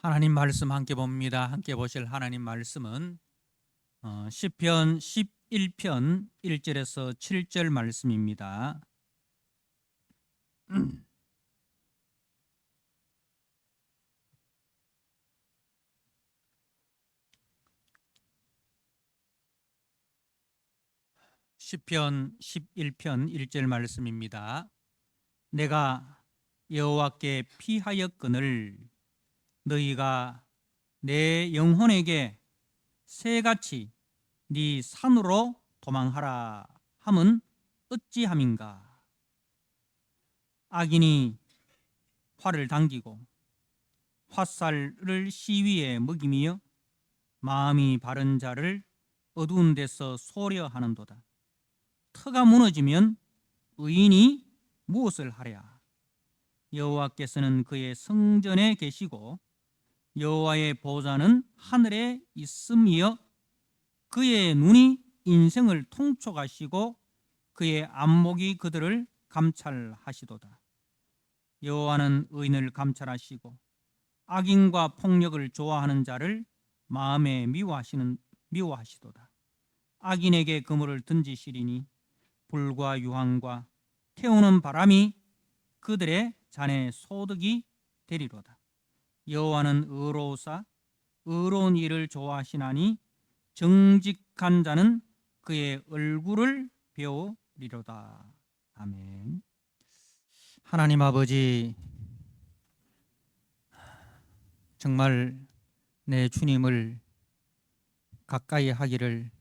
하나님 말씀 함께 봅니다. 함께 보실 하나님 말씀은 시편 11편 1절에서 7절 말씀입니다. 시편 11편 1절 말씀입니다. 내가 여호와께 피하였거늘 너희가 내 영혼에게 새같이 네 산으로 도망하라 함은 어찌함인가. 악인이 활을 당기고 화살을 시위에 먹이며 마음이 바른 자를 어두운 데서 소려 하는도다. 터가 무너지면 의인이 무엇을 하랴. 여호와께서는 그의 성전에 계시고 여호와의 보좌는 하늘에 있음이여 그의 눈이 인생을 통촉하시고 그의 안목이 그들을 감찰하시도다. 여호와는 의인을 감찰하시고 악인과 폭력을 좋아하는 자를 마음에 미워하시도다. 악인에게 그물을 던지시리니 불과 유황과 태우는 바람이 그들의 잔에 소득이 되리로다. 여호와는 의로우사 의로운 일을 좋아하시나니 정직한 자는 그의 얼굴을 배우리로다. 아멘. 하나님 아버지, 정말 내 주님을 가까이 하기를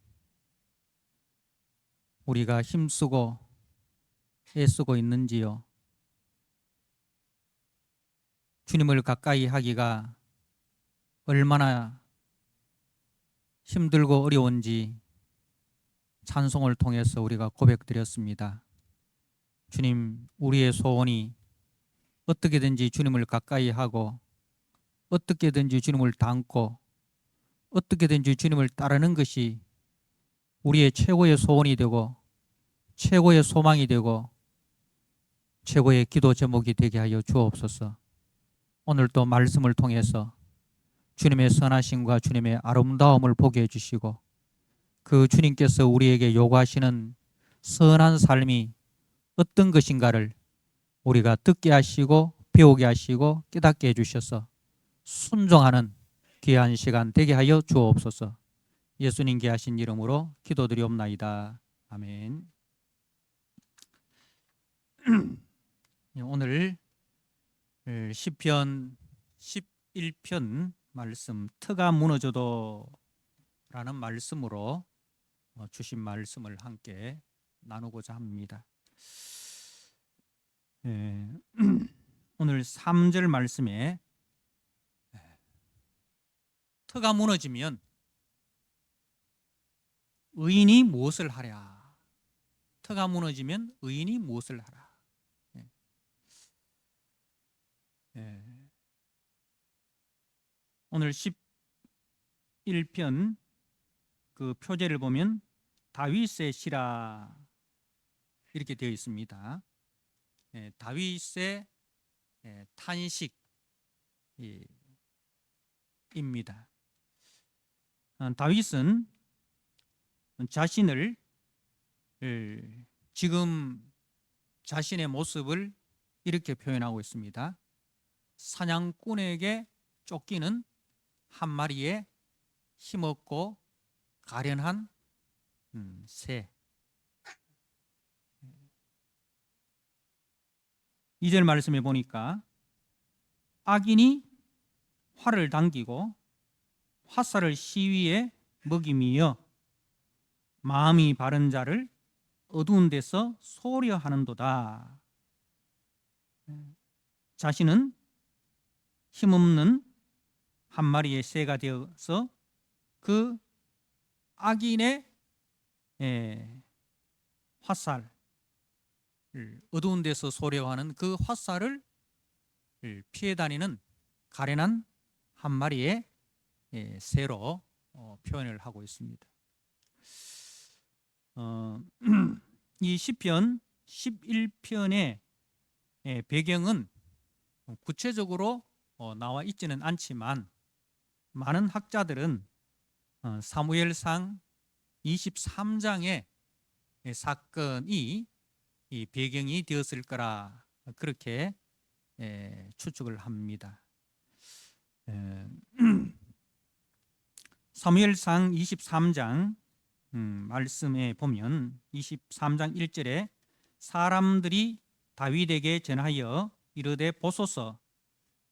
우리가 힘쓰고 애쓰고 있는지요? 주님을 가까이 하기가 얼마나 힘들고 어려운지 찬송을 통해서 우리가 고백드렸습니다. 주님, 우리의 소원이 어떻게든지 주님을 가까이 하고 어떻게든지 주님을 닮고 어떻게든지 주님을 따르는 것이 우리의 최고의 소원이 되고 최고의 소망이 되고 최고의 기도 제목이 되게 하여 주옵소서. 오늘도 말씀을 통해서 주님의 선하심과 주님의 아름다움을 보게 해주시고 그 주님께서 우리에게 요구하시는 선한 삶이 어떤 것인가를 우리가 듣게 하시고 배우게 하시고 깨닫게 해주셔서 순종하는 귀한 시간 되게 하여 주옵소서. 예수님께 하신 이름으로 기도드리옵나이다. 아멘. 오늘 시편 11편 말씀, 터가 무너져도 라는 말씀으로 주신 말씀을 함께 나누고자 합니다. 오늘 3절 말씀에 터가 무너지면 의인이 무엇을 하랴. 터가 무너지면 의인이 무엇을 하라. 오늘 11편 그 표제를 보면 다윗의 시라 이렇게 되어 있습니다. 다윗의 탄식입니다. 다윗은 자신을 지금 자신의 모습을 이렇게 표현하고 있습니다. 사냥꾼에게 쫓기는 한 마리의 힘없고 가련한 새. 2절 말씀에 보니까 악인이 활을 당기고 화살을 시위에 먹이며 마음이 바른 자를 어두운 데서 소려 하는도다. 자신은 힘없는 한 마리의 새가 되어서 그 악인의 화살을 어두운 데서 소려하는 그 화살을 피해 다니는 가련한 한 마리의 새로 표현을 하고 있습니다. 이 시편 11편의 배경은 구체적으로 나와 있지는 않지만 많은 학자들은 사무엘상 23장의 사건이 이 배경이 되었을 거라 그렇게 추측을 합니다. 사무엘상 23장 말씀에 보면 23장 1절에 사람들이 다윗에게 전하여 이르되 보소서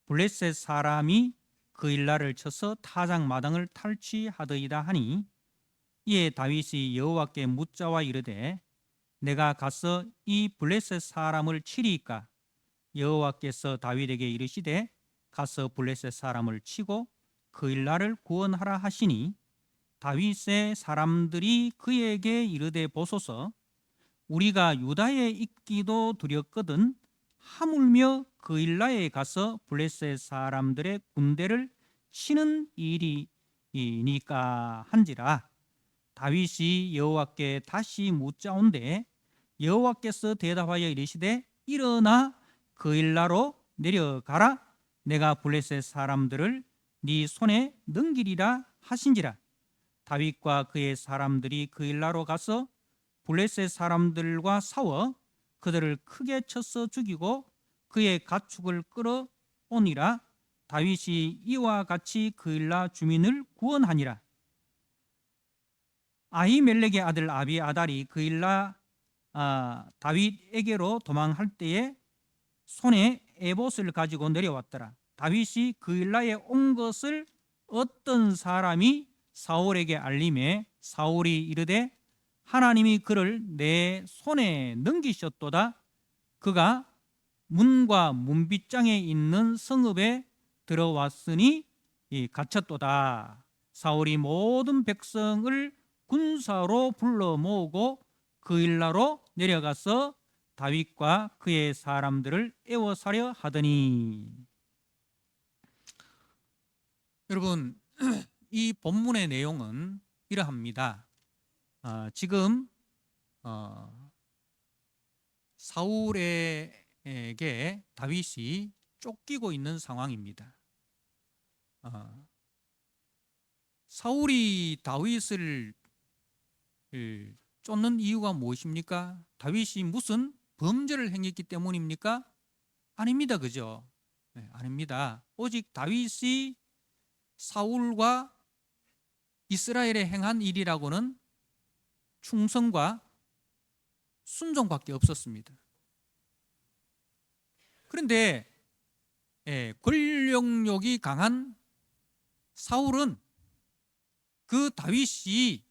블레셋 사람이 그 일날을 쳐서 타작 마당을 탈취하더이다 하니 이에 다윗이 여호와께 묻자와 이르되 내가 가서 이 블레셋 사람을 치리이까? 여호와께서 다윗에게 이르시되 가서 블레셋 사람을 치고 그 일날을 구원하라 하시니 다윗의 사람들이 그에게 이르되 보소서 우리가 유다에 있기도 두렵거든 하물며 그 일날에 가서 블레셋 사람들의 군대를 치는 일이니까 한지라. 다윗이 여호와께 다시 묻자온데 여호와께서 대답하여 이르시되 일어나 그 일나로 내려가라. 내가 블레셋 사람들을 네 손에 넘기리라 하신지라. 다윗과 그의 사람들이 그 일나로 가서 블레셋 사람들과 싸워 그들을 크게 쳐서 죽이고 그의 가축을 끌어오니라. 다윗이 이와 같이 그 일나 주민을 구원하니라. 아히멜렉의 아들 아비아달이 그 일나 다윗에게로 도망할 때에 손에 에봇을 가지고 내려왔더라. 다윗이 그 일나에 온 것을 어떤 사람이 사울에게 알림해 사울이 이르되 하나님이 그를 내 손에 넘기셨도다. 그가 문과 문빗장에 있는 성읍에 들어왔으니 갇혔도다. 사울이 모든 백성을 군사로 불러 모으고 그 일나로 내려가서 다윗과 그의 사람들을 애워사려 하더니. 여러분, 이 본문의 내용은 이러합니다. 지금 사울에게 다윗이 쫓기고 있는 상황입니다. 사울이 다윗을 쫓는 이유가 무엇입니까? 다윗이 무슨 범죄를 행했기 때문입니까? 아닙니다. 그죠? 네, 아닙니다. 오직 다윗이 사울과 이스라엘에 행한 일이라고는 충성과 순종밖에 없었습니다. 그런데 권력욕이 강한 사울은 그 다윗의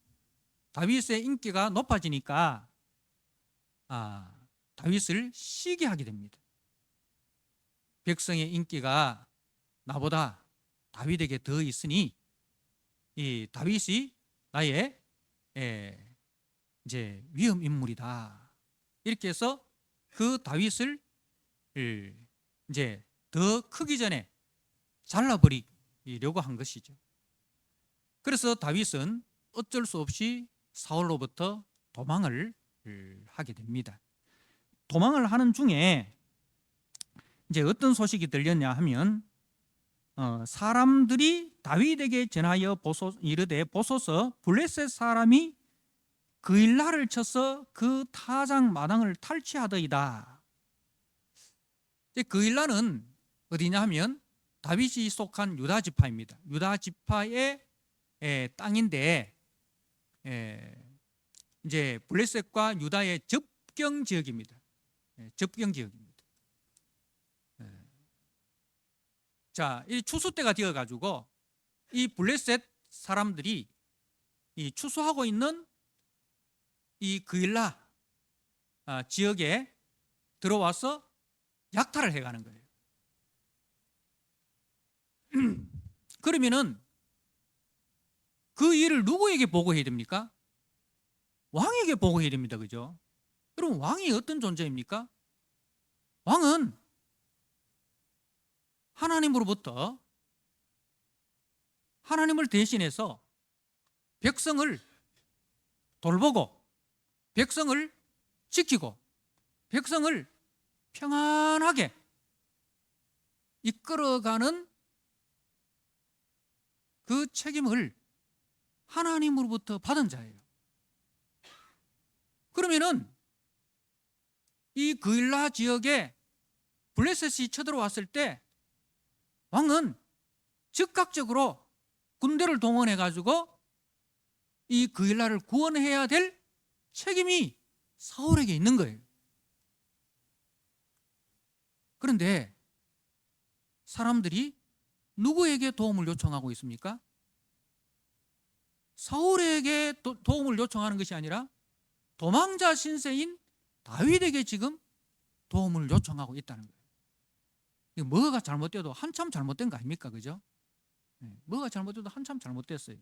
인기가 높아지니까 다윗을 시기하게 됩니다. 백성의 인기가 나보다 다윗에게 더 있으니 이 다윗이 나의 이제 위험 인물이다. 이렇게 해서 그 다윗을 이제 더 크기 전에 잘라버리려고 한 것이죠. 그래서 다윗은 어쩔 수 없이 사울로부터 도망을 하게 됩니다. 도망을 하는 중에 이제 어떤 소식이 들렸냐 하면 사람들이 다윗에게 전하여 이르되 보소서 블레셋 사람이 그 일날을 쳐서 그 타작 마당을 탈취하더이다. 그 일날은 어디냐 하면 다윗이 속한 유다 지파입니다. 유다 지파의 땅인데 이제 블레셋과 유다의 접경 지역입니다. 접경 지역입니다. 자, 이 추수 때가 되어 가지고 이 블레셋 사람들이 이 추수하고 있는 이 그일라 지역에 들어와서 약탈을 해가는 거예요. 그러면은 그 일을 누구에게 보고해야 됩니까? 왕에게 보고해야 됩니다. 그죠? 여러분, 왕이 어떤 존재입니까? 왕은 하나님으로부터 하나님을 대신해서 백성을 돌보고 백성을 지키고 백성을 평안하게 이끌어가는 그 책임을 하나님으로부터 받은 자예요. 그러면은 이 그일라 지역에 블레셋이 쳐들어왔을 때 왕은 즉각적으로 군대를 동원해 가지고 이 그일라를 구원해야 될 책임이 사울에게 있는 거예요. 그런데 사람들이 누구에게 도움을 요청하고 있습니까? 사울에게 도움을 요청하는 것이 아니라 도망자 신세인 다윗에게 지금 도움을 요청하고 있다는 거예요. 이거 뭐가 잘못돼도 한참 잘못된 거 아닙니까? 그죠? 뭐가 잘못돼도 한참 잘못됐어요.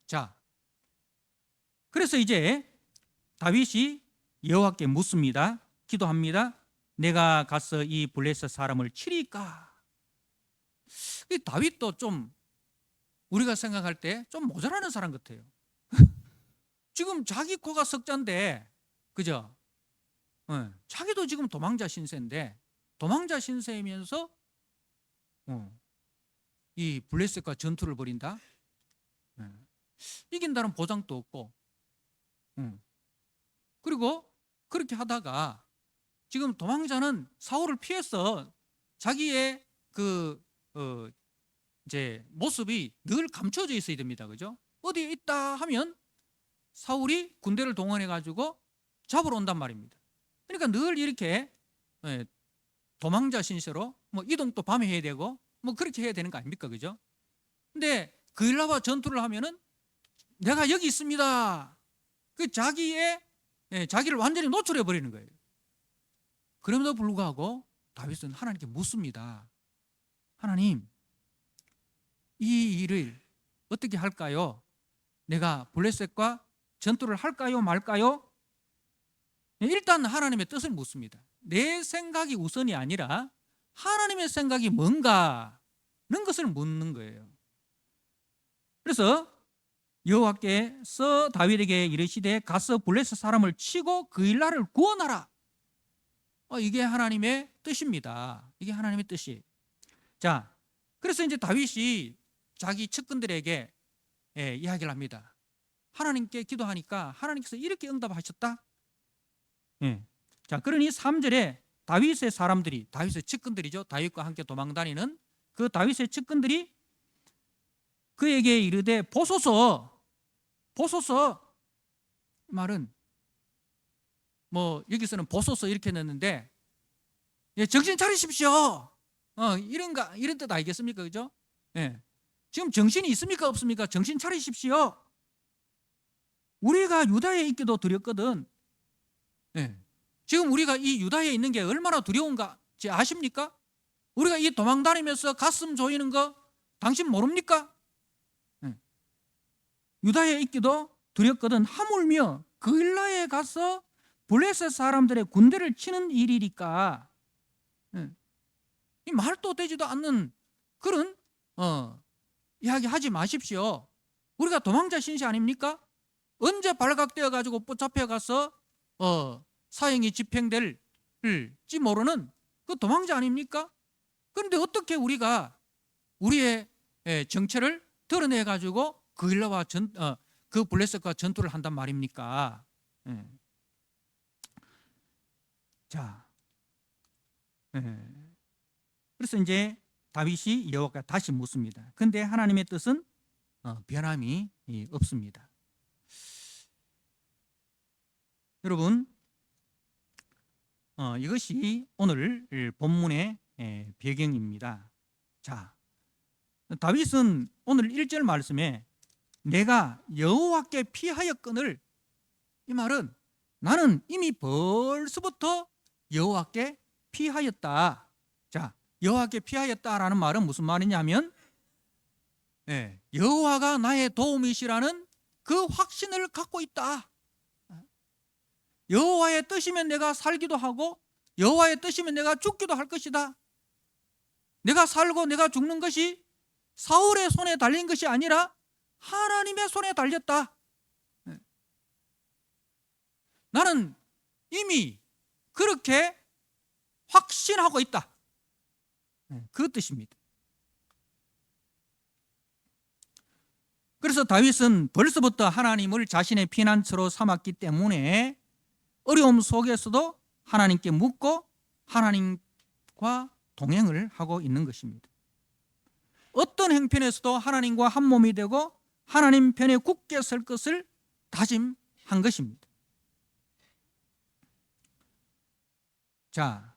자, 그래서 이제 다윗이 여호와께 묻습니다. 기도합니다. 내가 가서 이 블레셋 사람을 치리까? 이 다윗도 좀 우리가 생각할 때 좀 모자라는 사람 같아요. 지금 자기 코가 석자인데, 그죠? 자기도 지금 도망자 신세인데, 도망자 신세이면서 이 블레셋과 전투를 벌인다? 이긴다는 보장도 없고, 그리고 그렇게 하다가 지금 도망자는 사울을 피해서 자기의 이제 모습이 늘 감춰져 있어야 됩니다. 그죠? 어디에 있다 하면 사울이 군대를 동원해 가지고 잡으러 온단 말입니다. 그러니까 늘 이렇게 도망자 신세로 뭐 이동도 밤에 해야 되고 뭐 그렇게 해야 되는 거 아닙니까? 그죠? 근데 그일라와 전투를 하면은 내가 여기 있습니다. 그 자기를 완전히 노출해 버리는 거예요. 그럼에도 불구하고 다윗은 하나님께 묻습니다. 하나님, 이 일을 어떻게 할까요? 내가 블레셋과 전투를 할까요, 말까요? 일단 하나님의 뜻을 묻습니다. 내 생각이 우선이 아니라 하나님의 생각이 뭔가는 것을 묻는 거예요. 그래서 여호와께서 다윗에게 이르시되 가서 블레셋 사람을 치고 그일라를 구원하라. 이게 하나님의 뜻입니다. 이게 하나님의 뜻이에요. 자, 그래서 이제 다윗이 자기 측근들에게 이야기를 합니다. 하나님께 기도하니까 하나님께서 이렇게 응답하셨다. 자, 그러니 3절에 다윗의 사람들이, 다윗의 측근들이죠. 다윗과 함께 도망다니는 그 다윗의 측근들이 그에게 이르되 보소서. 말은 뭐 여기서는 보소서 이렇게 넣는데 정신 차리십시오. 이런 뜻 알겠습니까? 그죠? 지금 정신이 있습니까? 없습니까? 정신 차리십시오. 우리가 유다에 있기도 두렵거든. 지금 우리가 이 유다에 있는 게 얼마나 두려운가 아십니까? 우리가 이 도망다니면서 가슴 조이는 거 당신 모릅니까? 유다에 있기도 두렵거든. 하물며 그일라에 가서 블레셋 사람들의 군대를 치는 일이니까 이 말도 되지도 않는 그런 이야기 하지 마십시오. 우리가 도망자 신세 아닙니까? 언제 발각되어 가지고 붙잡혀 가서 사형이 집행될지 모르는 그 도망자 아닙니까? 그런데 어떻게 우리가 우리의 정체를 드러내 가지고 그일라와 그 블레셋과 전투를 한단 말입니까? 자, 그래서 이제 다윗이 여호와께 다시 묻습니다. 그런데 하나님의 뜻은 변함이 없습니다. 여러분, 이것이 오늘 본문의 배경입니다. 자, 다윗은 오늘 1절 말씀에 내가 여호와께 피하였거늘, 이 말은 나는 이미 벌써부터 여호와께 피하였다. 자, 여호와께 피하였다라는 말은 무슨 말이냐면 여호와가 나의 도움이시라는 그 확신을 갖고 있다. 여호와의 뜻이면 내가 살기도 하고 여호와의 뜻이면 내가 죽기도 할 것이다. 내가 살고 내가 죽는 것이 사울의 손에 달린 것이 아니라 하나님의 손에 달렸다. 나는 이미 그렇게 확신하고 있다. 그 뜻입니다. 그래서 다윗은 벌써부터 하나님을 자신의 피난처로 삼았기 때문에 어려움 속에서도 하나님께 묻고 하나님과 동행을 하고 있는 것입니다. 어떤 형편에서도 하나님과 한 몸이 되고 하나님 편에 굳게 설 것을 다짐한 것입니다. 자,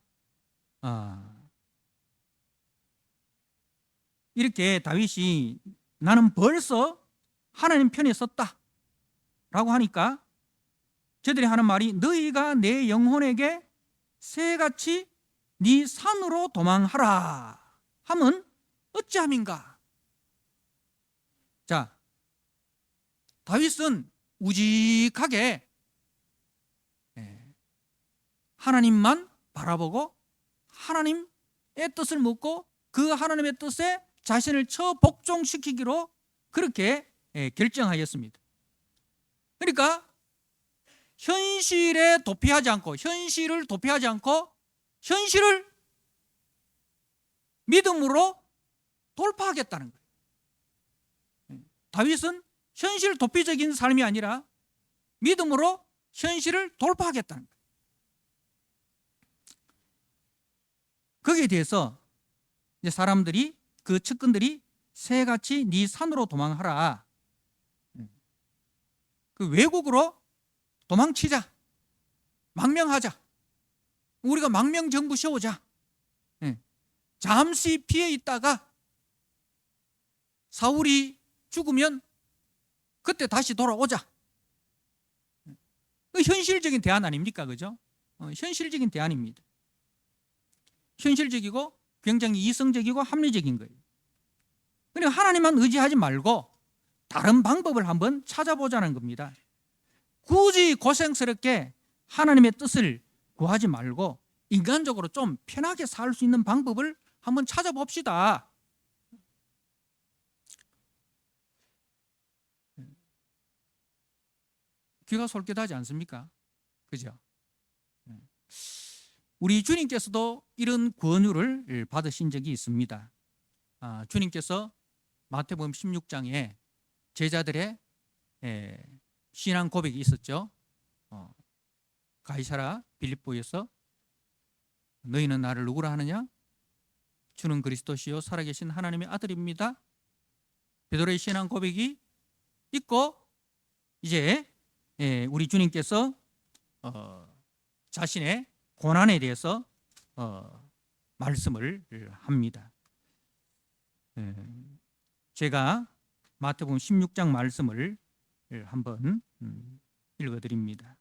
이렇게 다윗이 나는 벌써 하나님 편에 섰다 라고 하니까 저들이 하는 말이 너희가 내 영혼에게 새같이 네 산으로 도망하라 하면 어찌함인가. 자, 다윗은 우직하게 하나님만 바라보고 하나님의 뜻을 묻고 그 하나님의 뜻에 자신을 처 복종시키기로 그렇게 결정하였습니다. 그러니까 현실을 도피하지 않고 현실을 믿음으로 돌파하겠다는 거예요. 다윗은 현실 도피적인 삶이 아니라 믿음으로 현실을 돌파하겠다는 거예요. 거기에 대해서 이제 사람들이 그 측근들이 새같이 네 산으로 도망하라. 그 외국으로 도망치자. 망명하자. 우리가 망명정부 세우자. 잠시 피해 있다가 사울이 죽으면 그때 다시 돌아오자. 현실적인 대안 아닙니까? 그죠? 현실적인 대안입니다. 현실적이고 굉장히 이성적이고 합리적인 거예요. 그러니까 하나님만 의지하지 말고 다른 방법을 한번 찾아보자는 겁니다. 굳이 고생스럽게 하나님의 뜻을 구하지 말고 인간적으로 좀 편하게 살 수 있는 방법을 한번 찾아봅시다. 귀가 솔깃하지 않습니까? 그죠? 우리 주님께서도 이런 권유를 받으신 적이 있습니다. 주님께서 마태복음 16장에 제자들의 신앙 고백이 있었죠. 가이사라 빌립보에서 너희는 나를 누구라 하느냐? 주는 그리스도시요 살아계신 하나님의 아들입니다. 베드로의 신앙 고백이 있고 이제 우리 주님께서 자신의 고난에 대해서 말씀을 합니다. 제가 마태복음 16장 말씀을 한번 읽어드립니다.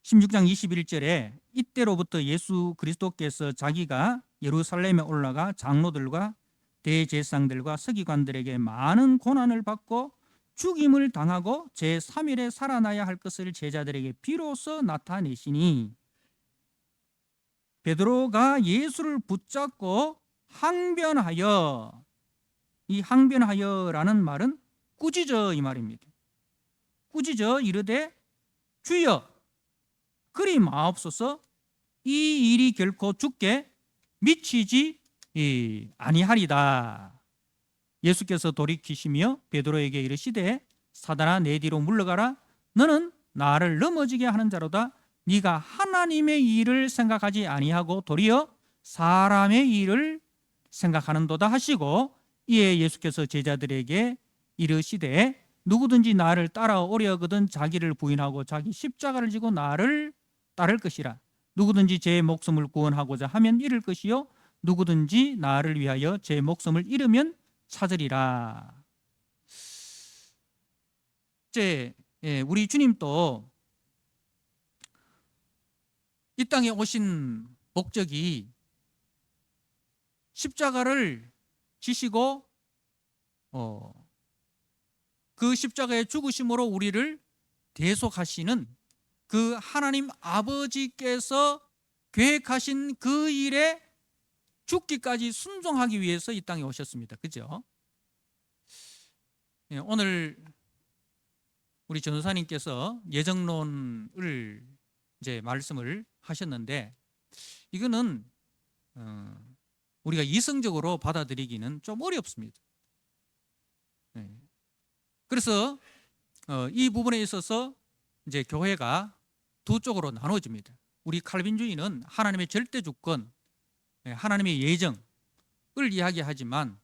16장 21절에 이때로부터 예수 그리스도께서 자기가 예루살렘에 올라가 장로들과 대제사장들과 서기관들에게 많은 고난을 받고 죽임을 당하고 제3일에 살아나야 할 것을 제자들에게 비로소 나타내시니 베드로가 예수를 붙잡고 항변하여, 이 항변하여라는 말은 꾸짖어 이 말입니다. 꾸짖어 이르되 주여 그리 마옵소서 이 일이 결코 죽게 미치지 아니하리다. 예수께서 돌이키시며 베드로에게 이르시되 사단아 내 뒤로 물러가라. 너는 나를 넘어지게 하는 자로다. 네가 하나님의 일을 생각하지 아니하고 도리어 사람의 일을 생각하는도다 하시고 이에 예수께서 제자들에게 이르시되 누구든지 나를 따라오려거든 자기를 부인하고 자기 십자가를 지고 나를 따를 것이라. 누구든지 제 목숨을 구원하고자 하면 잃을 것이요 누구든지 나를 위하여 제 목숨을 잃으면 찾으리라. 이제 우리 주님도 이 땅에 오신 목적이 십자가를 지시고 그 십자가의 죽으심으로 우리를 대속하시는 그 하나님 아버지께서 계획하신 그 일에 죽기까지 순종하기 위해서 이 땅에 오셨습니다. 그죠? 오늘 우리 전도사님께서 예정론을 이제 말씀을 하셨는데 이거는 우리가 이성적으로 받아들이기는 좀 어렵습니다. 예. 그래서 이 부분에 있어서 이제 교회가 두 쪽으로 나눠집니다. 우리 칼빈주의는 하나님의 절대 주권, 하나님의 예정을 이야기하지만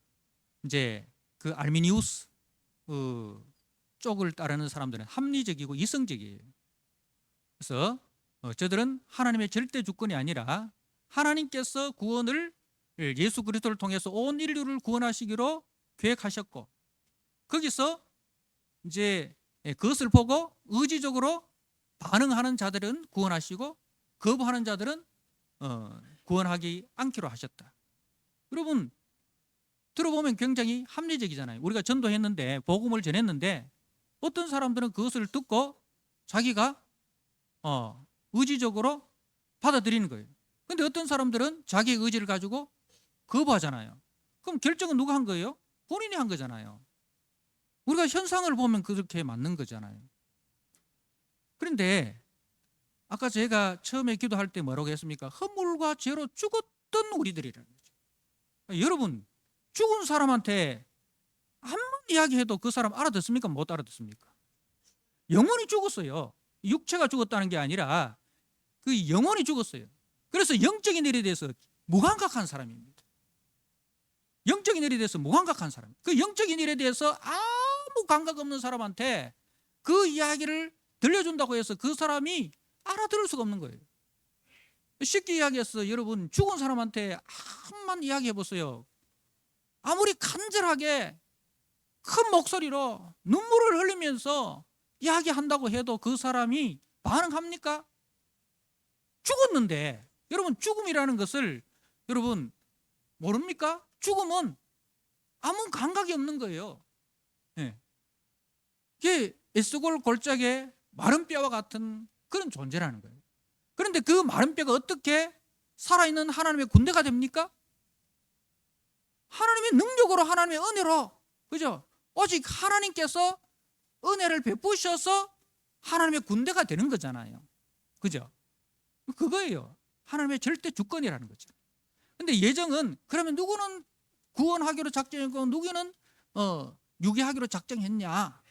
이제 그 알미니우스 쪽을 따르는 사람들은 합리적이고 이성적이에요. 그래서 저들은 하나님의 절대 주권이 아니라 하나님께서 구원을 예수 그리스도를 통해서 온 인류를 구원하시기로 계획하셨고, 거기서 이제 그것을 보고 의지적으로 반응하는 자들은 구원하시고 거부하는 자들은 구원하기 않기로 하셨다. 여러분 들어보면 굉장히 합리적이잖아요. 우리가 전도했는데, 복음을 전했는데 어떤 사람들은 그것을 듣고 자기가 의지적으로 받아들이는 거예요. 근데 어떤 사람들은 자기의 의지를 가지고 거부하잖아요. 그럼 결정은 누가 한 거예요? 본인이 한 거잖아요. 우리가 현상을 보면 그렇게 맞는 거잖아요. 그런데 아까 제가 처음에 기도할 때 뭐라고 했습니까? 허물과 죄로 죽었던 우리들이라는 거죠. 여러분, 죽은 사람한테 한 번 이야기해도 그 사람 알아듣습니까? 못 알아듣습니까? 영혼이 죽었어요. 육체가 죽었다는 게 아니라 그 영혼이 죽었어요. 그래서 영적인 일에 대해서 무감각한 사람입니다. 영적인 일에 대해서 무감각한 사람. 그 영적인 일에 대해서 아무 감각 없는 사람한테 그 이야기를 들려준다고 해서 그 사람이 알아들을 수가 없는 거예요. 쉽게 이야기해서 여러분, 죽은 사람한테 한번 이야기해 보세요. 아무리 간절하게 큰 목소리로 눈물을 흘리면서 이야기한다고 해도 그 사람이 반응합니까? 죽었는데, 여러분, 죽음이라는 것을 여러분 모릅니까? 죽음은 아무 감각이 없는 거예요. 이게 에스골 골짜기의 마른 뼈와 같은 그런 존재라는 거예요. 그런데 그 마른 뼈가 어떻게 살아있는 하나님의 군대가 됩니까? 하나님의 능력으로, 하나님의 은혜로, 그죠? 오직 하나님께서 은혜를 베푸셔서 하나님의 군대가 되는 거잖아요. 그죠? 그거예요. 하나님의 절대 주권이라는 거죠. 근데 예정은, 그러면 누구는 구원하기로 작정했고 누구는 유기하기로 작정했냐?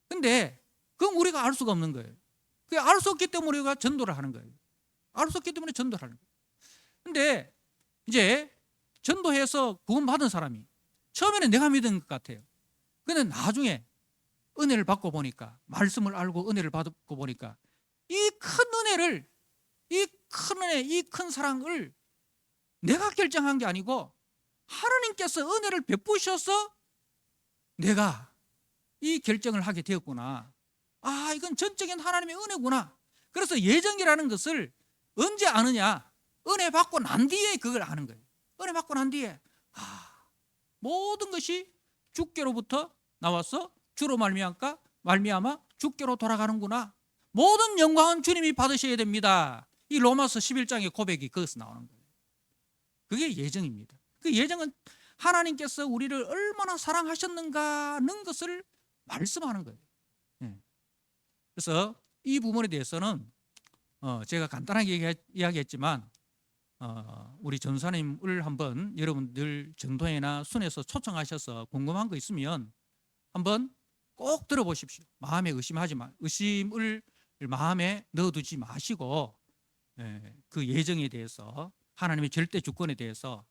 근데 그건 우리가 알 수가 없는 거예요. 그게 알 수 없기 때문에 우리가 전도를 하는 거예요. 알 수 없기 때문에 전도를 하는 거예요. 근데 이제 전도해서 구원받은 사람이 처음에는 내가 믿은 것 같아요. 근데 나중에 은혜를 받고 보니까, 말씀을 알고 은혜를 받고 보니까 이 큰 은혜를, 이 큰 은혜, 이 큰 사랑을 내가 결정한 게 아니고 하나님께서 은혜를 베푸셔서 내가 이 결정을 하게 되었구나. 아, 이건 전적인 하나님의 은혜구나. 그래서 예정이라는 것을 언제 아느냐? 은혜 받고 난 뒤에 그걸 아는 거예요. 은혜 받고 난 뒤에 모든 것이 주께로부터 나와서 주로 말미암아 주께로 돌아가는구나. 모든 영광은 주님이 받으셔야 됩니다. 이 로마서 11장의 고백이 거기서 나오는 거예요. 그게 예정입니다. 그 예정은 하나님께서 우리를 얼마나 사랑하셨는가는 것을 말씀하는 거예요. 그래서 이 부분에 대해서는 제가 간단하게 이야기했지만 우리 전사님을 한번 여러분들 전도회나 순회에서 초청하셔서 궁금한 거 있으면 한번 꼭 들어보십시오. 마음에 의심을 마음에 넣어두지 마시고 그 예정에 대해서, 하나님의 절대 주권에 대해서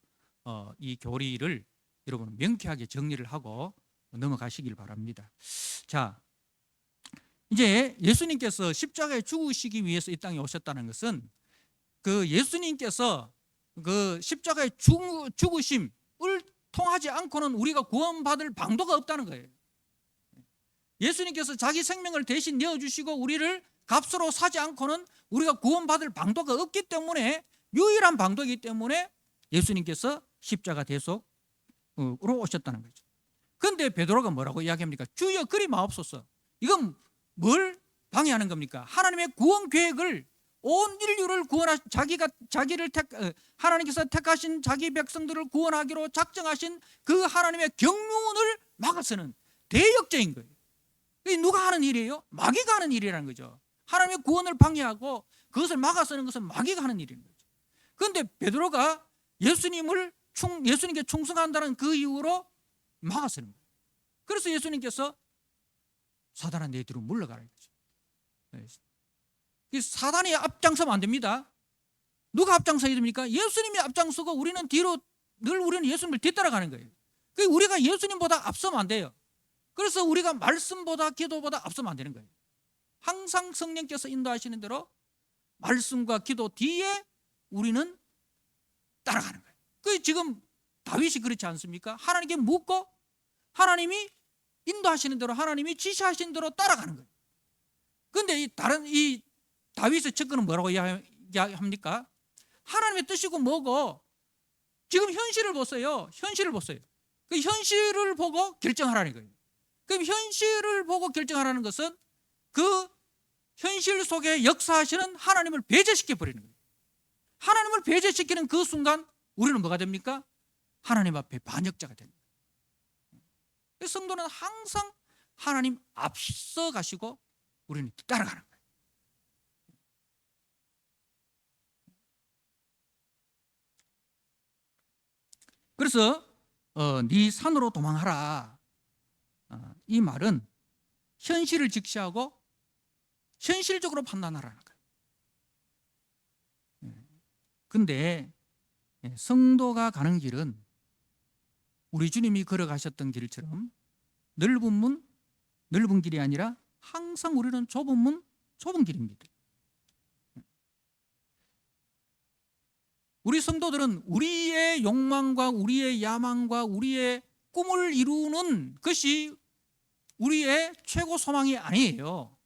이 교리를 여러분 명쾌하게 정리를 하고 넘어가시길 바랍니다. 자, 이제 예수님께서 십자가에 죽으시기 위해서 이 땅에 오셨다는 것은 그 예수님께서 그 십자가에 죽으심을 통하지 않고는 우리가 구원받을 방도가 없다는 거예요. 예수님께서 자기 생명을 대신 내어주시고 우리를 값으로 사지 않고는 우리가 구원받을 방도가 없기 때문에, 유일한 방도이기 때문에 예수님께서 십자가 대속으로 오셨다는 거죠. 그런데 베드로가 뭐라고 이야기합니까? 주여 그리 마옵소서. 이건 뭘 방해하는 겁니까? 하나님의 구원 계획을, 온 인류를 하나님께서 택하신 자기 백성들을 구원하기로 작정하신 그 하나님의 경륜을 막아서는 대역죄인 거예요. 이게 누가 하는 일이에요? 마귀가 하는 일이라는 거죠. 하나님의 구원을 방해하고 그것을 막아서는 것은 마귀가 하는 일인 거죠. 그런데 베드로가 예수님께 충성한다는 그 이유로 막아서는 거예요. 그래서 예수님께서 사단아 내 뒤로 물러가라 이거죠. 사단이 앞장서면 안 됩니다. 누가 앞장서야 됩니까? 예수님이 앞장서고 우리는 뒤로 늘 우리는 예수님을 뒤따라가는 거예요. 우리가 예수님보다 앞서면 안 돼요. 그래서 우리가 말씀보다 기도보다 앞서면 안 되는 거예요. 항상 성령께서 인도하시는 대로 말씀과 기도 뒤에 우리는 따라가는 거예요. 지금 다윗이 그렇지 않습니까? 하나님께 묻고 하나님이 인도하시는 대로 하나님이 지시하시는 대로 따라가는 거예요. 그런데 이 다윗의 접근은 뭐라고 이야기합니까? 하나님의 뜻이고 뭐고 지금 현실을 보세요. 현실을 보세요. 그 현실을 보고 결정하라는 거예요. 그럼 현실을 보고 결정하라는 것은 그 현실 속에 역사하시는 하나님을 배제시켜 버리는 거예요. 하나님을 배제시키는 그 순간 우리는 뭐가 됩니까? 하나님 앞에 반역자가 됩니다. 성도는 항상 하나님 앞서 가시고 우리는 따라가는 거예요. 그래서 네 산으로 도망하라. 이 말은 현실을 직시하고 현실적으로 판단하라는 거예요. 근데 성도가 가는 길은 우리 주님이 걸어가셨던 길처럼 넓은 문, 넓은 길이 아니라 항상 우리는 좁은 문, 좁은 길입니다. 우리 성도들은 우리의 욕망과 우리의 야망과 우리의 꿈을 이루는 것이 우리의 최고 소망이 아니에요.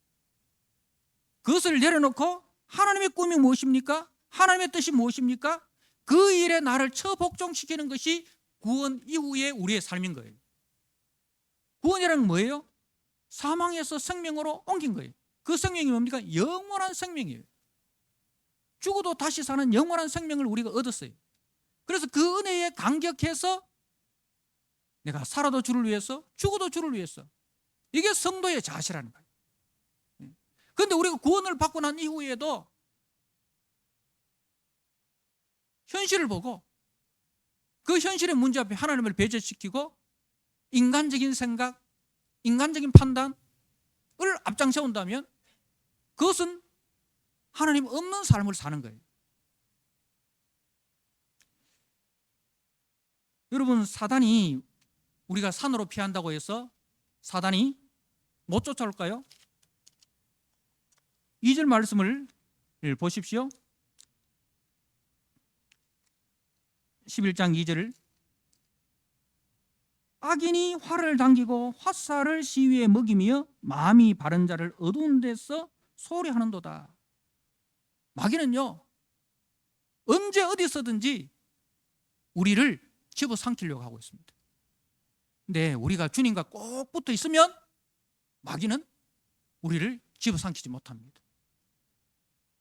그것을 내려놓고 하나님의 꿈이 무엇입니까? 하나님의 뜻이 무엇입니까? 그 일에 나를 처복종시키는 것이 구원 이후의 우리의 삶인 거예요. 구원이라는 건 뭐예요? 사망에서 생명으로 옮긴 거예요. 그 생명이 뭡니까? 영원한 생명이에요. 죽어도 다시 사는 영원한 생명을 우리가 얻었어요. 그래서 그 은혜에 감격해서 내가 살아도 주를 위해서 죽어도 주를 위해서, 이게 성도의 자세라는 거예요. 그런데 우리가 구원을 받고 난 이후에도 현실을 보고 그 현실의 문제 앞에 하나님을 배제시키고 인간적인 생각, 인간적인 판단을 앞장세운다면 그것은 하나님 없는 삶을 사는 거예요. 여러분, 사단이 우리가 산으로 피한다고 해서 사단이 못 쫓아올까요? 2절 말씀을 보십시오. 11장 2절을 악인이 활을 당기고 화살을 시위에 먹이며 마음이 바른 자를 어두운 데서 소리하는도다. 마귀는요, 언제 어디서든지 우리를 집어삼키려고 하고 있습니다. 근데 우리가 주님과 꼭 붙어 있으면 마귀는 우리를 집어삼키지 못합니다.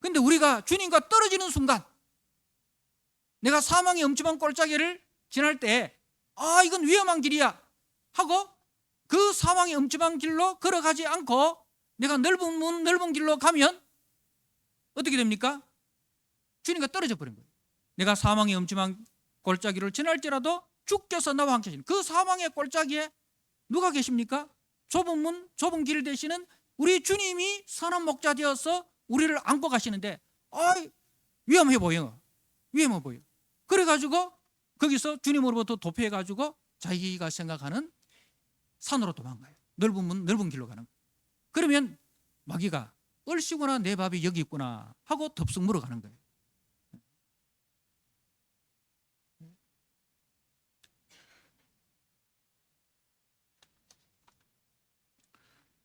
근데 우리가 주님과 떨어지는 순간, 내가 사망의 엄침한 골짜기를 지날 때 이건 위험한 길이야 하고 그 사망의 엄침한 길로 걸어가지 않고 내가 넓은 문, 넓은 길로 가면 어떻게 됩니까? 주님과 떨어져 버린 거예요. 내가 사망의 엄침한 골짜기를 지날지라도 주께서 나와 함께 하시는 그 사망의 골짜기에 누가 계십니까? 좁은 문, 좁은 길 되시는 우리 주님이 선한 목자 되어서 우리를 안고 가시는데 위험해 보여. 위험해 보여. 그래가지고 거기서 주님으로부터 도피해가지고 자기가 생각하는 산으로 도망가요. 넓은 문, 넓은 길로 가는 거예요. 그러면 마귀가 얼씨구나, 내 밥이 여기 있구나 하고 덥석 물어가는 거예요.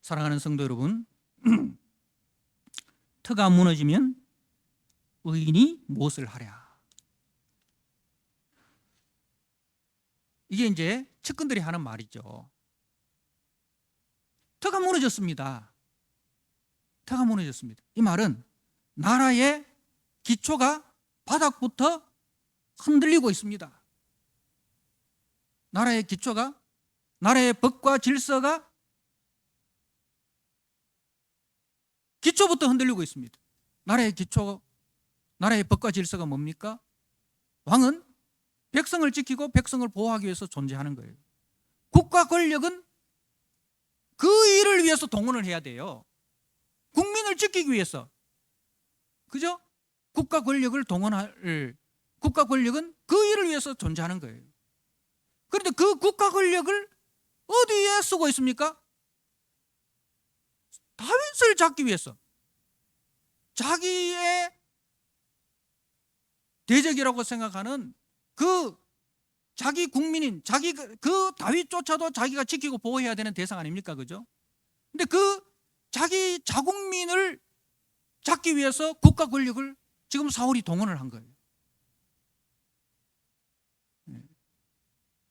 사랑하는 성도 여러분, 터가 무너지면 의인이 무엇을 하랴? 이게 이제 측근들이 하는 말이죠. 터가 무너졌습니다. 터가 무너졌습니다. 이 말은 나라의 기초가 바닥부터 흔들리고 있습니다. 나라의 기초가, 나라의 법과 질서가 기초부터 흔들리고 있습니다. 나라의 기초, 나라의 법과 질서가 뭡니까? 왕은 백성을 지키고 백성을 보호하기 위해서 존재하는 거예요. 국가 권력은 그 일을 위해서 동원을 해야 돼요. 국민을 지키기 위해서. 그죠? 국가 권력을 동원할, 국가 권력은 그 일을 위해서 존재하는 거예요. 그런데 그 국가 권력을 어디에 쓰고 있습니까? 다윗을 잡기 위해서. 자기의 대적이라고 생각하는 그 자기 국민인, 자기 그 다윗조차도 자기가 지키고 보호해야 되는 대상 아닙니까? 그죠? 근데 그 자기 자국민을 잡기 위해서 국가 권력을 지금 사울이 동원을 한 거예요.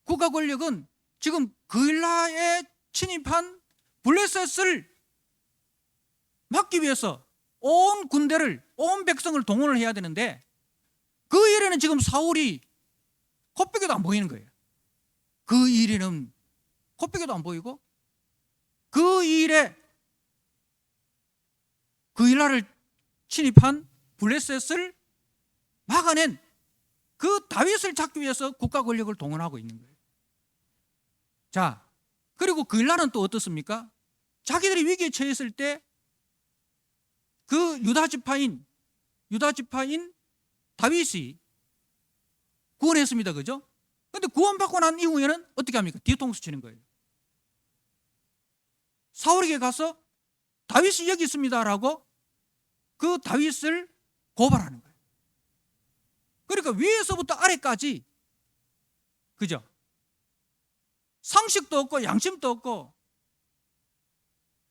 국가 권력은 지금 그일라에 침입한 블레셋을 막기 위해서 온 군대를, 온 백성을 동원을 해야 되는데 그 일에는 지금 사울이 코빼기도 안 보이는 거예요. 그 일에는 코빼기도 안 보이고 그 일에 그일라를 침입한 블레셋을 막아낸 그 다윗을 잡기 위해서 국가 권력을 동원하고 있는 거예요. 자, 그리고 그일라는 또 어떻습니까? 자기들이 위기에 처했을 때 그 유다 지파인 다윗이 구원했습니다. 그죠? 근데 구원받고 난 이후에는 어떻게 합니까? 뒤통수 치는 거예요. 사울에게 가서 다윗이 여기 있습니다라고 그 다윗을 고발하는 거예요. 그러니까 위에서부터 아래까지, 그죠? 상식도 없고 양심도 없고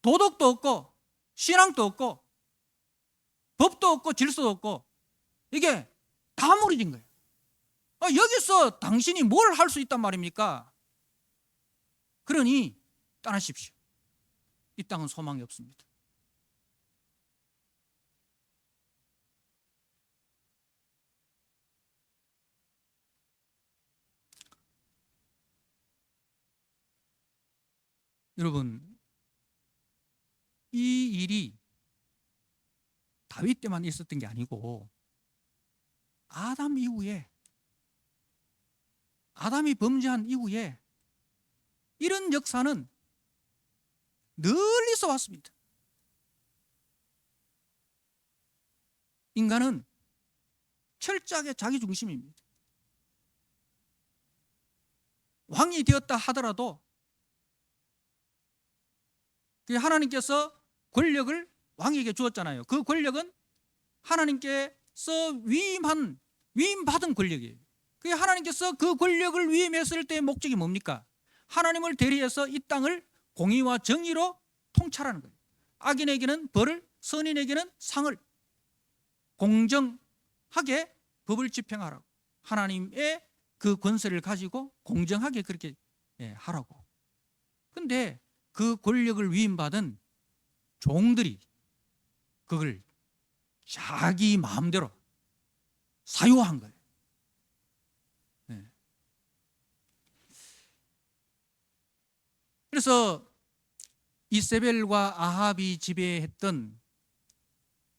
도덕도 없고 신앙도 없고 법도 없고 질서도 없고 이게 다 무너진 거예요. 여기서 당신이 뭘 할 수 있단 말입니까? 그러니 떠나십시오. 이 땅은 소망이 없습니다. 여러분, 이 일이 다윗 때만 있었던 게 아니고 아담이 범죄한 이후에 이런 역사는 늘 있어 왔습니다. 인간은 철저하게 자기 중심입니다. 왕이 되었다 하더라도 하나님께서 권력을 왕에게 주었잖아요. 그 권력은 하나님께서 위임받은 권력이에요. 하나님께서 그 권력을 위임했을 때의 목적이 뭡니까? 하나님을 대리해서 이 땅을 공의와 정의로 통찰하는 거예요. 악인에게는 벌을, 선인에게는 상을 공정하게 법을 집행하라고. 하나님의 그 권세를 가지고 공정하게 그렇게 하라고. 그런데 그 권력을 위임받은 종들이 그걸 자기 마음대로 사유한 거예요. 그래서 이세벨과 아합이 지배했던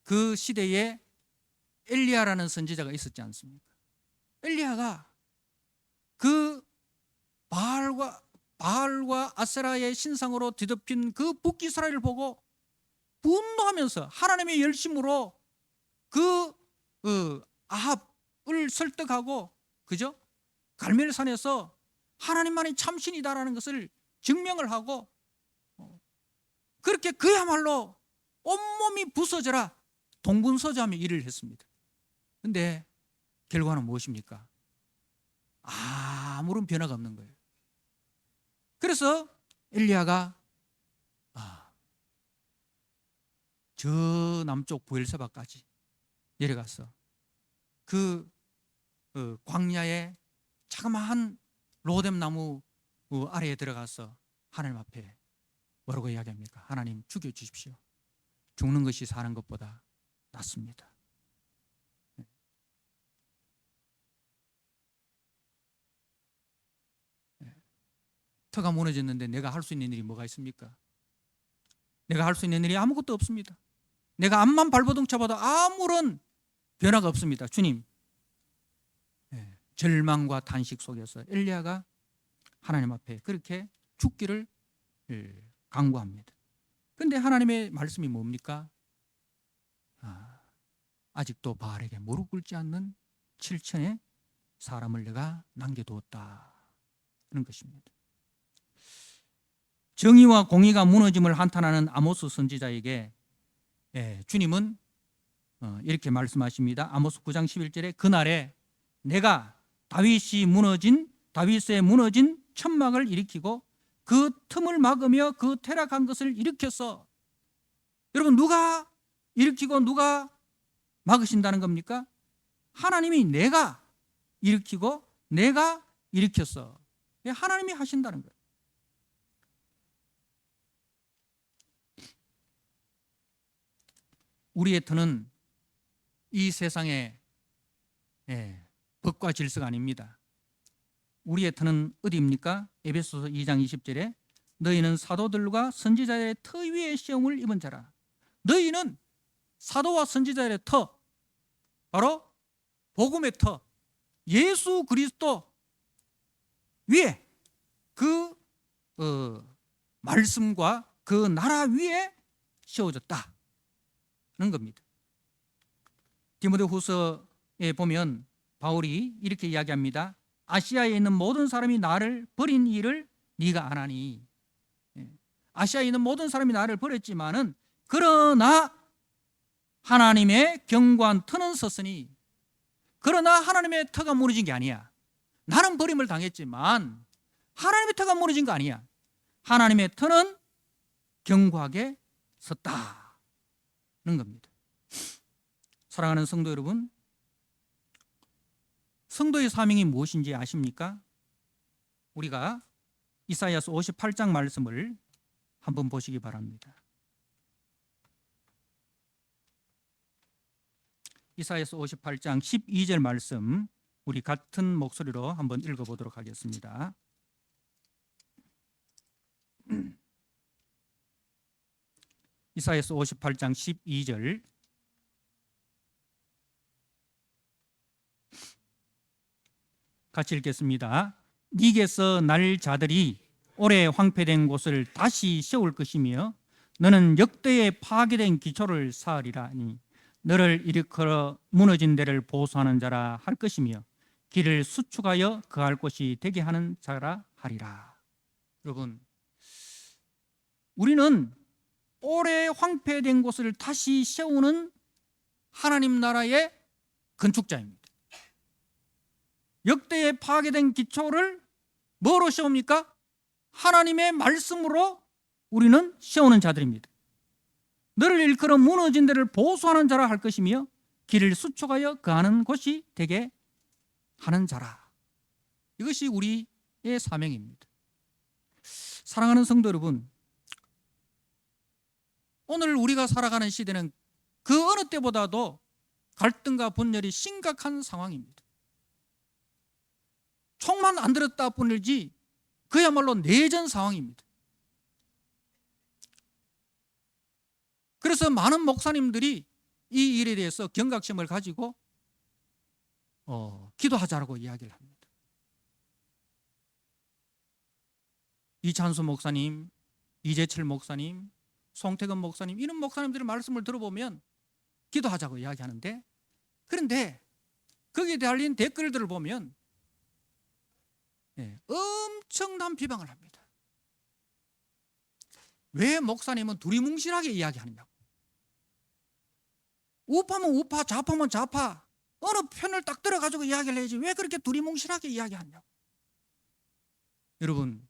그 시대에 엘리야라는 선지자가 있었지 않습니까? 엘리야가 그 바알과 아세라의 신상으로 뒤덮인 그 북이스라엘을 보고 분노하면서 하나님의 열심으로 그 아합을 설득하고, 그죠? 갈멜산에서 하나님만이 참신이다라는 것을 증명을 하고, 그렇게 그야말로 온몸이 부서져라 동분서주하며 일을 했습니다. 그런데 결과는 무엇입니까? 아무런 변화가 없는 거예요. 그래서 엘리야가 저 남쪽 부엘세바까지 내려가서 그 광야의 자그마한 로뎀 나무 아래에 들어가서 하나님 앞에 뭐라고 이야기합니까? 하나님, 죽여주십시오. 죽는 것이 사는 것보다 낫습니다. 터가 무너졌는데 내가 할 수 있는 일이 뭐가 있습니까? 내가 할 수 있는 일이 아무것도 없습니다. 내가 앞만 발버둥 쳐봐도 아무런 변화가 없습니다. 주님, 절망과 단식 속에서 엘리야가 하나님 앞에 그렇게 죽기를 강구합니다. 그런데 하나님의 말씀이 뭡니까? 아직도 바알에게 무릎 꿇지 않는 7천의 사람을 내가 남겨두었다 하는 것입니다. 정의와 공의가 무너짐을 한탄하는 아모스 선지자에게 주님은 이렇게 말씀하십니다. 아모스 9장 11절에 그날에 내가 다윗의 무너진 천막을 일으키고 그 틈을 막으며 그 퇴락한 것을 일으켰어. 여러분, 누가 일으키고 누가 막으신다는 겁니까? 하나님이 내가 일으키고 내가 일으켰어. 하나님이 하신다는 거예요. 우리의 터는 이 세상의 법과 질서가 아닙니다. 우리의 터는 어디입니까? 에베소서 2장 20절에 너희는 사도들과 선지자의 터 위에 시험을 입은 자라. 너희는 사도와 선지자의 터, 바로 복음의 터, 예수 그리스도 위에 그 말씀과 그 나라 위에 세워졌다는 겁니다. 디모데후서에 보면 바울이 이렇게 이야기합니다. 아시아에 있는 모든 사람이 나를 버린 일을 네가 안 하니. 아시아에 있는 모든 사람이 나를 버렸지만은 그러나 하나님의 견고한 터는 섰으니. 그러나 하나님의 터가 무너진 게 아니야. 나는 버림을 당했지만 하나님의 터가 무너진 거 아니야. 하나님의 터는 견고하게 섰다는 겁니다. 사랑하는 성도 여러분, 성도의 사명이 무엇인지 아십니까? 우리가 이사야서 58장 말씀을 한번 보시기 바랍니다. 이사야서 58장 12절 말씀, 우리 같은 목소리로 한번 읽어보도록 하겠습니다. 이사야서 58장 12절, 같이 읽겠습니다. 네게서 날 자들이 오래 황폐된 곳을 다시 세울 것이며 너는 역대에 파괴된 기초를 쌓으리라니 너를 일으켜 무너진 데를 보수하는 자라 할 것이며 길을 수축하여 거할 곳이 되게 하는 자라 하리라. 여러분, 우리는 오래 황폐된 곳을 다시 세우는 하나님 나라의 건축자입니다. 역대에 파괴된 기초를 뭐로 세웁니까? 하나님의 말씀으로 우리는 세우는 자들입니다. 너를 일컬어 무너진 데를 보수하는 자라 할 것이며 길을 수축하여 거하는 곳이 되게 하는 자라. 이것이 우리의 사명입니다. 사랑하는 성도 여러분, 오늘 우리가 살아가는 시대는 그 어느 때보다도 갈등과 분열이 심각한 상황입니다. 총만 안 들었다 뿐이지 그야말로 내전 상황입니다. 그래서 많은 목사님들이 이 일에 대해서 경각심을 가지고 기도하자라고 이야기를 합니다. 이찬수 목사님, 이재철 목사님, 송태근 목사님, 이런 목사님들의 말씀을 들어보면 기도하자고 이야기하는데, 그런데 거기에 달린 댓글들을 보면 엄청난 비방을 합니다. 왜 목사님은 두리뭉실하게 이야기하느냐고. 우파면 우파, 좌파면 좌파, 어느 편을 딱 들어가지고 이야기를 해야지 왜 그렇게 두리뭉실하게 이야기하냐고. 여러분,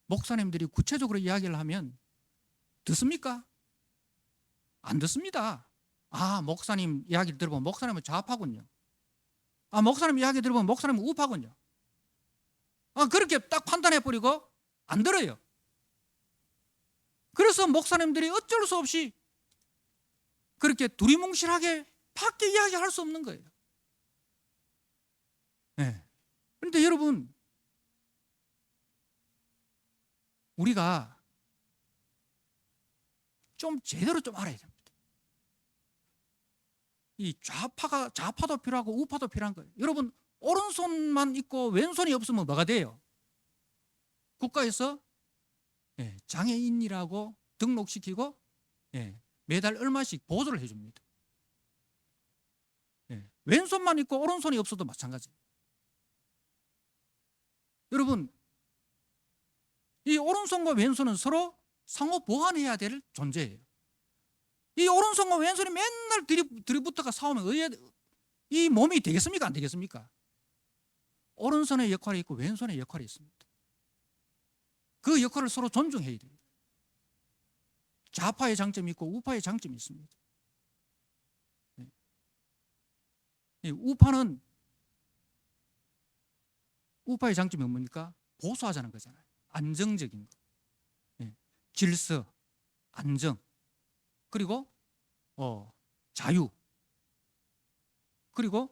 목사님들이 구체적으로 이야기를 하면 듣습니까? 안 듣습니다. 목사님 이야기를 들어보면 목사님은 좌파군요. 목사님 이야기 들어보면 목사님은 우파군요. 그렇게 딱 판단해버리고 안 들어요. 그래서 목사님들이 어쩔 수 없이 그렇게 두리뭉실하게 밖에 이야기할 수 없는 거예요. 그런데 여러분, 우리가 좀 제대로 좀 알아야 됩니다. 이 좌파도 필요하고 우파도 필요한 거예요. 여러분, 오른손만 있고 왼손이 없으면 뭐가 돼요? 국가에서 장애인이라고 등록시키고 매달 얼마씩 보조를 해줍니다. 왼손만 있고 오른손이 없어도 마찬가지예요. 여러분, 이 오른손과 왼손은 서로 상호 보완해야 될 존재예요. 이 오른손과 왼손이 맨날 들이붙어가 싸우면 이 몸이 되겠습니까? 안 되겠습니까? 오른손의 역할이 있고 왼손의 역할이 있습니다. 그 역할을 서로 존중해야 돼요. 좌파의 장점이 있고 우파의 장점이 있습니다. 우파의 장점이 뭡니까? 보수하자는 거잖아요. 안정적인 거, 질서, 안정, 그리고 자유, 그리고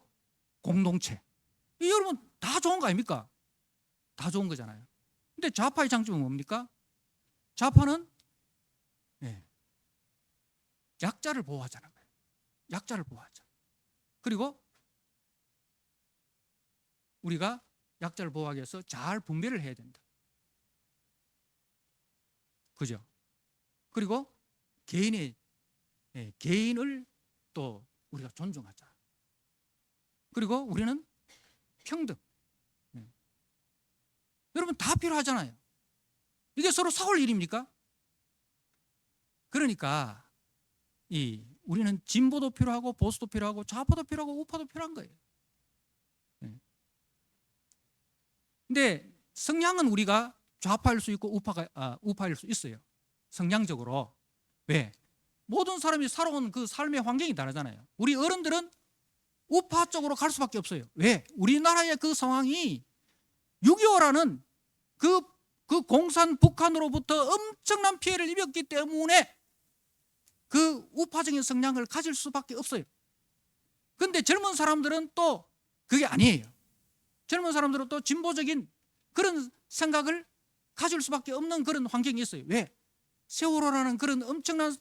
공동체. 이 여러분 다 좋은 거 아닙니까? 다 좋은 거잖아요. 근데 좌파의 장점은 뭡니까? 좌파는 약자를 보호하자는 거예요. 약자를 보호하자. 그리고 우리가 약자를 보호하기 위해서 잘 분배를 해야 된다. 그죠? 그리고 개인을 또 우리가 존중하자. 그리고 우리는 평등. 여러분 다 필요하잖아요. 이게 서로 싸울 일입니까? 그러니까 우리는 진보도 필요하고 보수도 필요하고 좌파도 필요하고 우파도 필요한 거예요. 근데 성향은 우리가 좌파일 수 있고 우파일 수 있어요. 성향적으로. 왜? 모든 사람이 살아온 그 삶의 환경이 다르잖아요. 우리 어른들은 우파 쪽으로 갈 수밖에 없어요. 왜? 우리나라의 그 상황이 6.25라는 그 공산 북한으로부터 엄청난 피해를 입었기 때문에 그 우파적인 성향을 가질 수밖에 없어요. 그런데 젊은 사람들은 또 그게 아니에요. 젊은 사람들은 또 진보적인 그런 생각을 가질 수밖에 없는 그런 환경이 있어요. 왜? 세월호라는 그런 엄청난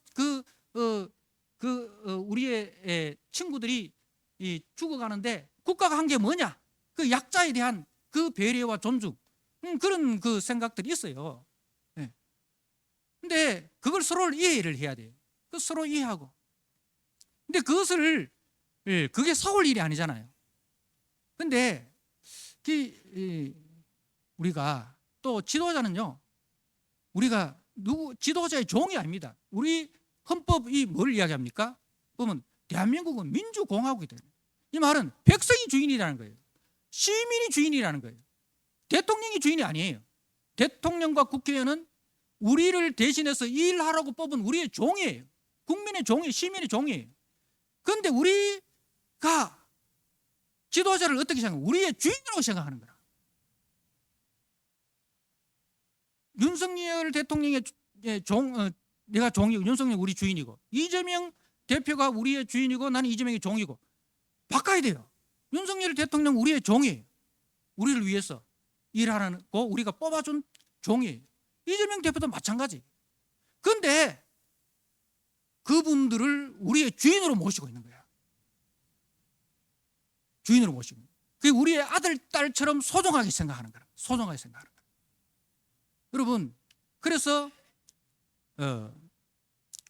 우리의 친구들이 죽어가는데 국가가 한 게 뭐냐? 그 약자에 대한 그 배려와 존중, 그런 그 생각들이 있어요. 근데 그걸 서로 이해를 해야 돼요. 서로 이해하고. 근데 그게 싸울 일이 아니잖아요. 근데 우리가 또 지도자는요, 우리가 지도자의 종이 아닙니다. 우리 헌법이 뭘 이야기합니까? 보면 대한민국은 민주공화국이다. 이 말은 백성이 주인이라는 거예요. 시민이 주인이라는 거예요. 대통령이 주인이 아니에요. 대통령과 국회의원은 우리를 대신해서 일하라고 뽑은 우리의 종이에요. 국민의 종이, 시민의 종이에요. 그런데 우리가 지도자를 어떻게 생각해요? 우리의 주인이라고 생각하는 거라. 윤석열 대통령의 내가 종이고, 윤석열 우리 주인이고, 이재명 대표가 우리의 주인이고, 나는 이재명의 종이고, 바꿔야 돼요. 윤석열 대통령 우리의 종이에요. 우리를 위해서 일하는 거 우리가 뽑아준 종이에요. 이재명 대표도 마찬가지. 그런데 그분들을 우리의 주인으로 모시고 있는 거야. 주인으로 모시고. 그게 우리의 아들, 딸처럼 소중하게 생각하는 거야. 소중하게 생각하는 거야. 여러분, 그래서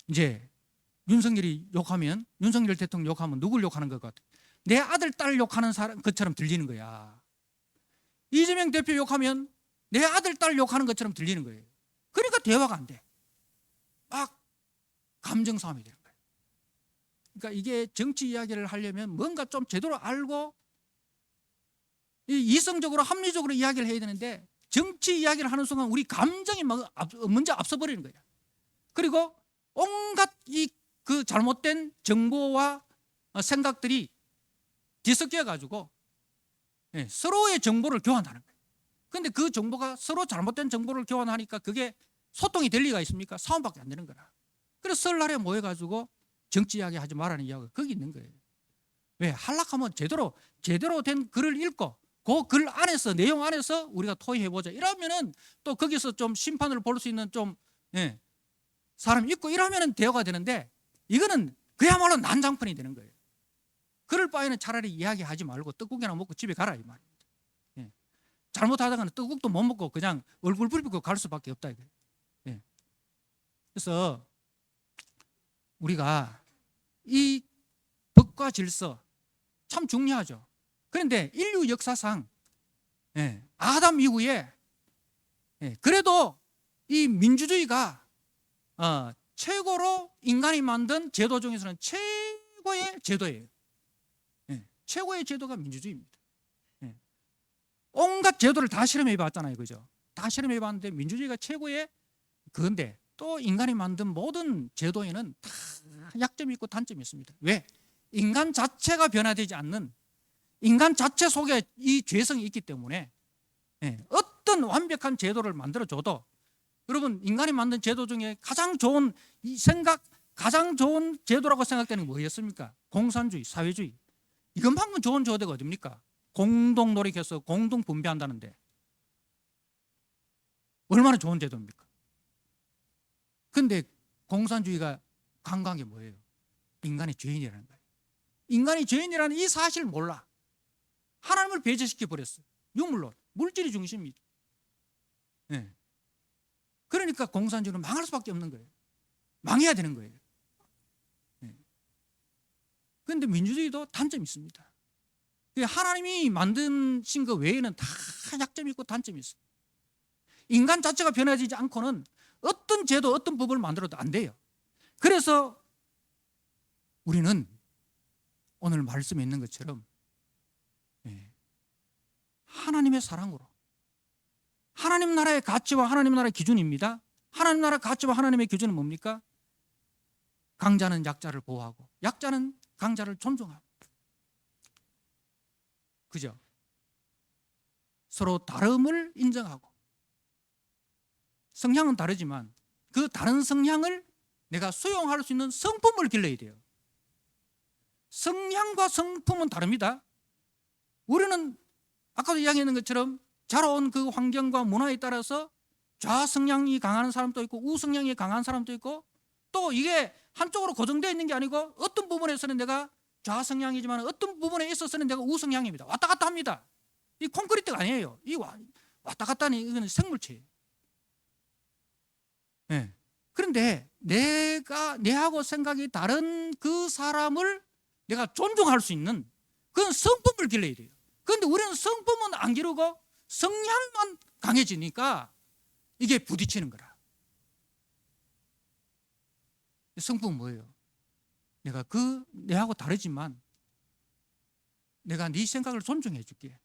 이제 윤석열 대통령 욕하면 누굴 욕하는 것 같아? 내 아들, 딸 욕하는 것처럼 들리는 거야. 이재명 대표 욕하면 내 아들, 딸 욕하는 것처럼 들리는 거예요. 그러니까 대화가 안 돼. 막 감정 싸움이 되는 거예요. 그러니까 이게 정치 이야기를 하려면 뭔가 좀 제대로 알고 이성적으로 합리적으로 이야기를 해야 되는데, 정치 이야기를 하는 순간 우리 감정이 먼저 앞서버리는 거예요. 그리고 온갖 그 잘못된 정보와 생각들이 뒤섞여 가지고 서로의 정보를 교환하는 거예요. 그런데 그 정보가 서로 잘못된 정보를 교환하니까 그게 소통이 될 리가 있습니까? 싸움밖에 안 되는 거라. 그래서 설날에 모여가지고 정치 이야기 하지 말라는 이야기가 거기 있는 거예요. 왜? 하락하면 제대로 된 글을 읽고 그 글 안에서, 내용 안에서 우리가 토의해보자. 이러면은 또 거기서 좀 심판을 볼 수 있는 좀 사람이 있고 이러면은 대화가 되는데, 이거는 그야말로 난장판이 되는 거예요. 그럴 바에는 차라리 이야기하지 말고 떡국이나 먹고 집에 가라 이 말입니다. 잘못하다가는 떡국도 못 먹고 그냥 얼굴 붉히고 갈 수밖에 없다 이거예요. 그래서 우리가 이 법과 질서 참 중요하죠. 그런데 인류 역사상 아담 이후에 그래도 이 민주주의가 최고로 인간이 만든 제도 중에서는 최고의 제도예요. 최고의 제도가 민주주의입니다. 온갖 제도를 다 실험해 봤잖아요. 그죠? 다 실험해 봤는데 민주주의가 최고의 그건데 또 인간이 만든 모든 제도에는 다 약점이 있고 단점이 있습니다. 왜? 인간 자체가 변화되지 않는 인간 자체 속에 이 죄성이 있기 때문에 어떤 완벽한 제도를 만들어줘도 여러분 인간이 만든 제도 중에 가장 좋은 가장 좋은 제도라고 생각되는 게 뭐였습니까? 공산주의, 사회주의. 이것만큼 좋은 제도가 어딥니까? 공동 노력해서 공동 분배한다는데 얼마나 좋은 제도입니까? 근데 공산주의가 강조한 게 뭐예요? 인간의 죄인이라는 거예요. 인간이 죄인이라는 이 사실을 몰라. 하나님을 배제시켜 버렸어요. 유물론, 물질이 중심입니다. 그러니까 공산주의는 망할 수밖에 없는 거예요. 망해야 되는 거예요. 그런데 민주주의도 단점이 있습니다. 하나님이 만드신 것 외에는 다 약점이 있고 단점이 있어요. 인간 자체가 변화되지 않고는 어떤 제도, 어떤 법을 만들어도 안 돼요. 그래서 우리는 오늘 말씀에 있는 것처럼 하나님의 사랑으로 하나님 나라의 가치와 하나님 나라의 기준입니다. 하나님 나라 가치와 하나님의 기준은 뭡니까? 강자는 약자를 보호하고 약자는 강자를 존중하고, 그죠? 서로 다름을 인정하고, 성향은 다르지만 그 다른 성향을 내가 수용할 수 있는 성품을 길러야 돼요. 성향과 성품은 다릅니다. 우리는 아까도 이야기했는 것처럼 자라온 그 환경과 문화에 따라서 좌성향이 강한 사람도 있고 우성향이 강한 사람도 있고, 또 이게 한쪽으로 고정되어 있는 게 아니고 어떤 부분에서는 내가 좌성향이지만 어떤 부분에 있어서는 내가 우성향입니다. 왔다 갔다 합니다. 이 콘크리트가 아니에요. 이 왔다 갔다 하는 이거는 생물체예요. 그런데 내하고 생각이 다른 그 사람을 내가 존중할 수 있는 그런 성품을 길러야 돼요. 그런데 우리는 성품은 안 기르고 성향만 강해지니까 이게 부딪히는 거라. 성품은 뭐예요? 내가 내하고 다르지만 내가 네 생각을 존중해 줄게.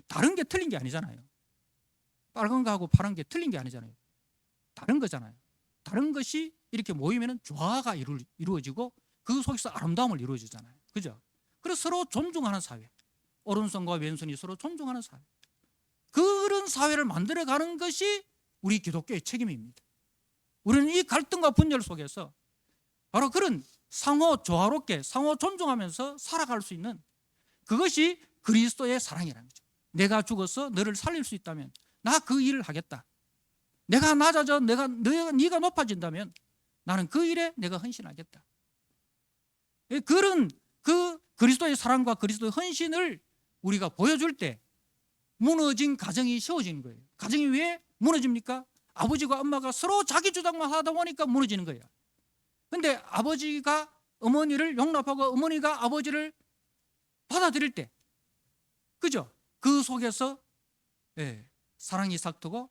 다른 게 틀린 게 아니잖아요. 빨간 거하고 파란 게 틀린 게 아니잖아요. 다른 거잖아요. 다른 것이 이렇게 모이면 조화가 이루어지고 그 속에서 아름다움을 이루어지잖아요. 그죠? 그래서 서로 존중하는 사회, 오른손과 왼손이 서로 존중하는 사회, 그런 사회를 만들어가는 것이 우리 기독교의 책임입니다. 우리는 이 갈등과 분열 속에서 바로 그런 상호 조화롭게 상호 존중하면서 살아갈 수 있는 그것이 그리스도의 사랑이라는 거죠. 내가 죽어서 너를 살릴 수 있다면 나 그 일을 하겠다. 내가 낮아져 네가 높아진다면 나는 그 일에 내가 헌신하겠다. 그런 그 그리스도의 사랑과 그리스도의 헌신을 우리가 보여줄 때 무너진 가정이 세워지는 거예요. 가정이 왜 무너집니까? 아버지와 엄마가 서로 자기 주장만 하다 보니까 무너지는 거예요. 그런데 아버지가 어머니를 용납하고 어머니가 아버지를 받아들일 때, 그죠? 그 속에서 사랑이 싹트고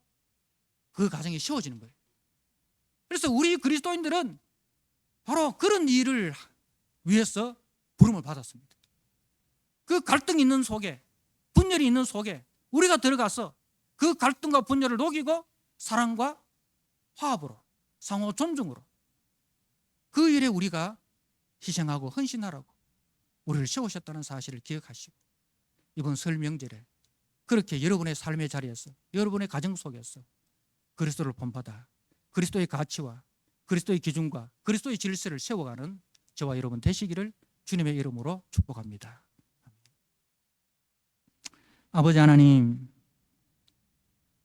그 가정이 세워지는 거예요. 그래서 우리 그리스도인들은 바로 그런 일을 위해서 부름을 받았습니다. 그 갈등이 있는 속에, 분열이 있는 속에 우리가 들어가서 그 갈등과 분열을 녹이고 사랑과 화합으로, 상호 존중으로 그 일에 우리가 희생하고 헌신하라고 우리를 세우셨다는 사실을 기억하시고, 이번 설 명절에 그렇게 여러분의 삶의 자리에서, 여러분의 가정 속에서 그리스도를 본받아 그리스도의 가치와 그리스도의 기준과 그리스도의 질서를 세워가는 저와 여러분 되시기를 주님의 이름으로 축복합니다. 아버지 하나님,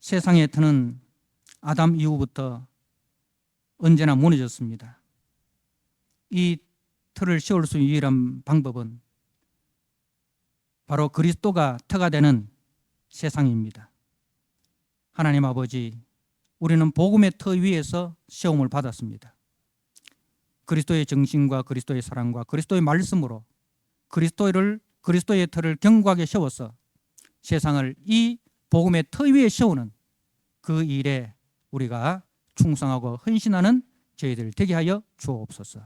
세상의 틀은 아담 이후부터 언제나 무너졌습니다. 이 틀을 세울 수 있는 유일한 방법은 바로 그리스도가 터가 되는 세상입니다. 하나님 아버지, 우리는 복음의 터 위에서 세움을 받았습니다. 그리스도의 정신과 그리스도의 사랑과 그리스도의 말씀으로 그리스도의 터를 견고하게 세워서 세상을 이 복음의 터 위에 세우는 그 일에 우리가 충성하고 헌신하는 저희들 되게 하여 주옵소서.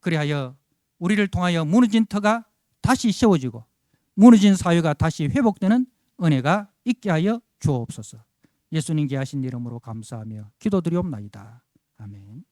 그리하여 우리를 통하여 무너진 터가 다시 세워지고 무너진 사회가 다시 회복되는 은혜가 있게 하여 주옵소서. 예수님께 하신 이름으로 감사하며 기도드리옵나이다. 아멘.